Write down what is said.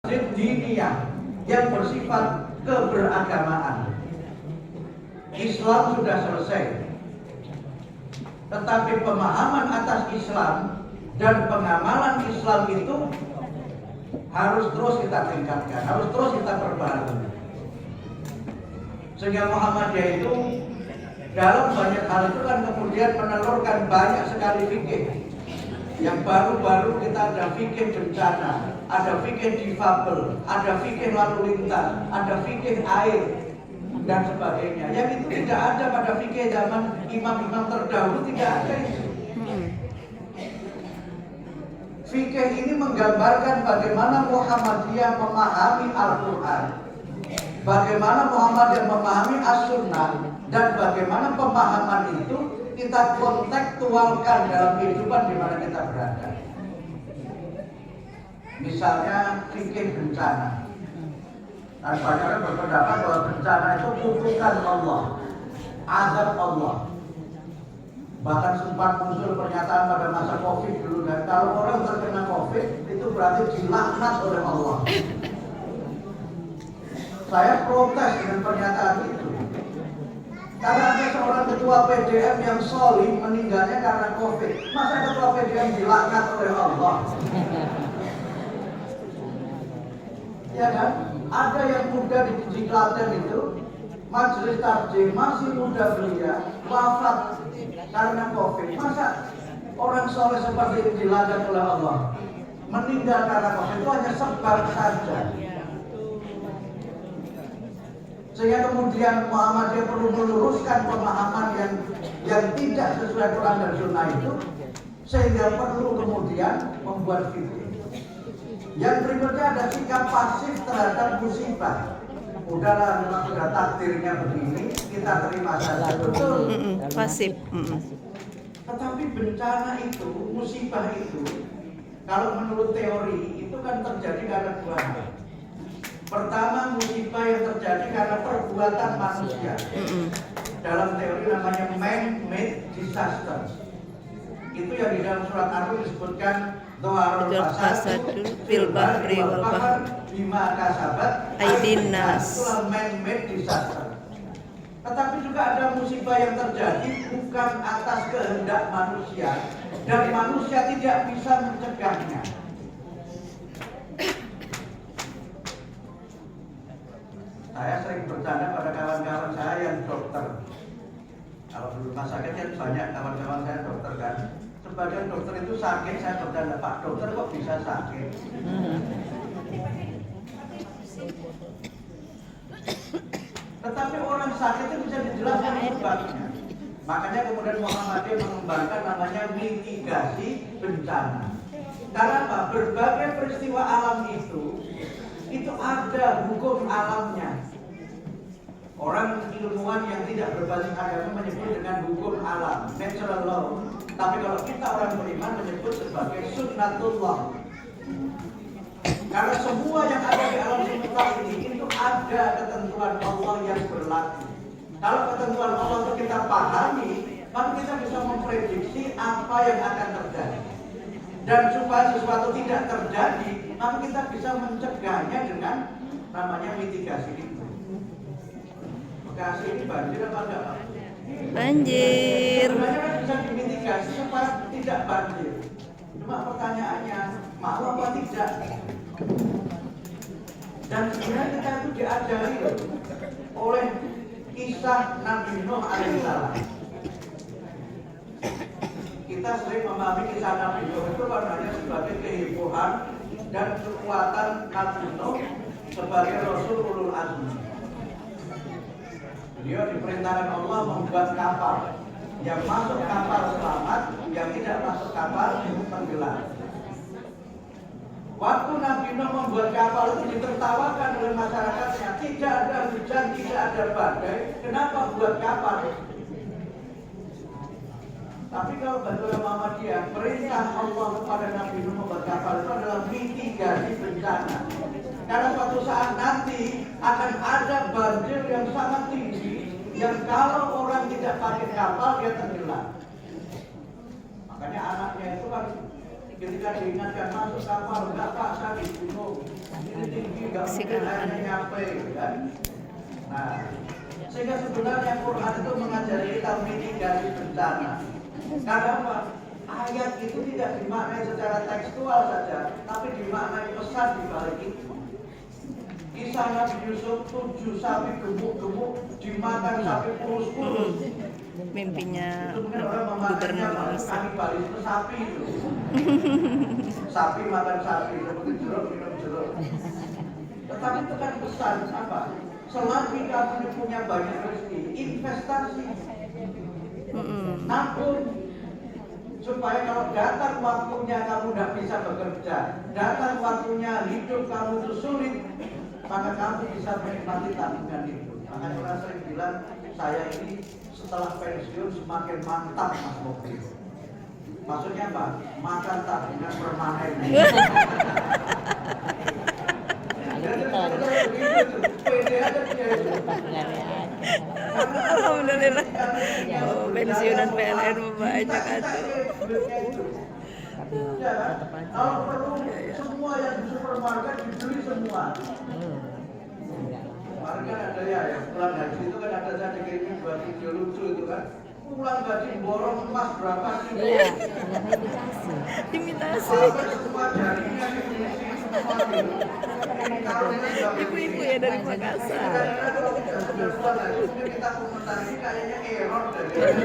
diniyah yang bersifat keberagamaan. Islam sudah selesai, tetapi pemahaman atas Islam dan pengamalan Islam itu harus terus kita tingkatkan, harus terus kita perbarui. Sehingga Muhammadiyah itu dalam banyak hal itu kan kemudian menelurkan banyak sekali fikih. Yang baru-baru kita ada fikih bencana, ada fikih difabel, ada fikih lalu lintas, ada fikih air dan sebagainya. Yang itu tidak ada pada fikih zaman imam-imam terdahulu, tidak ada itu. Fikih ini menggambarkan bagaimana Muhammadiyah memahami Al-Quran, bagaimana Muhammadiyah memahami As-Sunnah, dan bagaimana pemahaman itu kita kontekstualkan dalam kehidupan di mana kita berada. Misalnya fikih bencana. Dan banyak orang berpendapat bahwa bencana itu kutukan Allah, azab Allah. Bahkan sempat muncul pernyataan pada masa Covid dulu, dan kalau orang terkena Covid itu berarti dilaknat oleh Allah. Saya protes dengan pernyataan itu. Karena ada seorang ketua PDM yang sholim meninggalnya karena Covid. Masa ketua PDM dilaknat oleh Allah? Ya kan? Ada yang muda di Klaten itu, majelis takjil masih muda belia, wafat karena Covid. Masa orang soleh seperti itu dilaknat oleh Allah? Meninggal karena Covid itu hanya sebab saja. Sehingga kemudian Muhammadiyah perlu meluruskan pemahaman yang tidak sesuai Quran dan Sunnah itu, sehingga perlu kemudian membuat fikih. Yang berikutnya ada sikap pasif terhadap musibah. Udahlah, memang sudah takdirnya begini, kita terima saja. Betul. Pasif. Tetapi bencana itu, musibah itu, kalau menurut teori itu kan terjadi karena dua hal. Pertama, musibah yang terjadi karena perbuatan manusia. Dalam teori namanya man-made disaster. Itu yang di dalam surat An-Nur disebutkan Dhaharul fasadul fil bahri wal bahr bima kasabat aydin nas. Itulah man-made disaster. Tetapi juga ada musibah yang terjadi bukan atas kehendak manusia dan manusia tidak bisa mencegahnya. Saya sering bercanda pada kawan-kawan saya yang dokter. Kalau di rumah sakit kan banyak kawan-kawan saya dokter kan. Sebagian dokter itu sakit, saya bercanda, Pak dokter kok bisa sakit? Tetapi orang sakit itu bisa dijelaskan sebabnya. Makanya kemudian Muhammadiyah mengembangkan namanya mitigasi bencana. Karena apa? Berbagai peristiwa alam itu ada hukum alamnya. Orang ilmuwan yang tidak berbasis agama menyebut dengan hukum alam, natural law. Tapi kalau kita orang beriman menyebut sebagai sunnatullah. Karena semua yang ada di alam semesta ini itu ada ketentuan Allah yang berlaku. Kalau ketentuan Allah itu kita pahami, maka kita bisa memprediksi apa yang akan terjadi. Dan supaya sesuatu tidak terjadi, maka kita bisa mencegahnya dengan namanya mitigasi itu. Bekasi ini banjir apa enggak, Pak? Banjir. Sebenarnya kan bisa dimitigasi supaya tidak banjir. Cuma pertanyaannya, mau apa tidak? Dan sebenarnya kita itu diajari oleh kisah Nabi Nuh alaihissalam. Kita sering memahami kisah Nabi Nuh itu hanya sebagai kehebohan dan kekuatan Nabi Nuh sebagai Rasul ulul azmi. Beliau diperintahkan Allah membuat kapal. Yang masuk kapal selamat, yang tidak masuk kapal tenggelam. Waktu Nabi Nuh membuat kapal itu ditertawakan oleh masyarakatnya. Tidak ada hujan, tidak ada badai. Kenapa buat kapal? Tapi kalau bagi Muhammadiyah, perintah Allah kepada Nabi Nuh membuat kapal itu adalah mitigasi bencana. Karena suatu saat nanti akan ada banjir yang sangat tinggi, yang kalau orang tidak pakai kapal dia tenggelam. Makanya anaknya itu kan ketika diingatkan masuk kapal, enggak Pak, saya dibunuh. Ini menyaksikan hanya nyampe, kan? Nah, sehingga sebenarnya Quran itu mengajari kita mitigasi bencana. Karena apa? Ayat itu tidak dimaknai secara tekstual saja, tapi dimaknai pesan di balik itu. Kisah Nabi Yusuf 7 sapi gemuk-gemuk dimakan sapi kurus-kurus. Mimpinya Itu mungkin orang memaknainya gubernur Mesir. kanibalisme itu sapi itu. Sapi makan sapi, seperti jeruk minum jeruk. Tetapi itu kan pesan apa? Selagi kamu punya banyak rezeki, investasi, nabung, supaya kalau datang waktunya kamu tidak bisa bekerja, datang waktunya hidup kamu itu sulit, maka kamu bisa menikmati tabungan itu. Makanya orang sering bilang, saya ini setelah pensiun semakin mantap Mas Bobi. Maksudnya apa? Makan tabungan permanen. Alhamdulillah. Oh, pensiunan PLN banyak atuh. Kalau perlu semua yang di supermarket dibeli semua. Kemarin kan ada ya, yang pulang haji itu kan ada saya dikirimin buat video lucu itu kan. Pulang gaji borong emas berapa kilo? Iya, Imitasi. Sampai semua jaringnya diisi semua gitu. Ibu-ibu ya dari Makassar. Kadang-kadang kalau kita sudah tua, kita komentari kayaknya error dari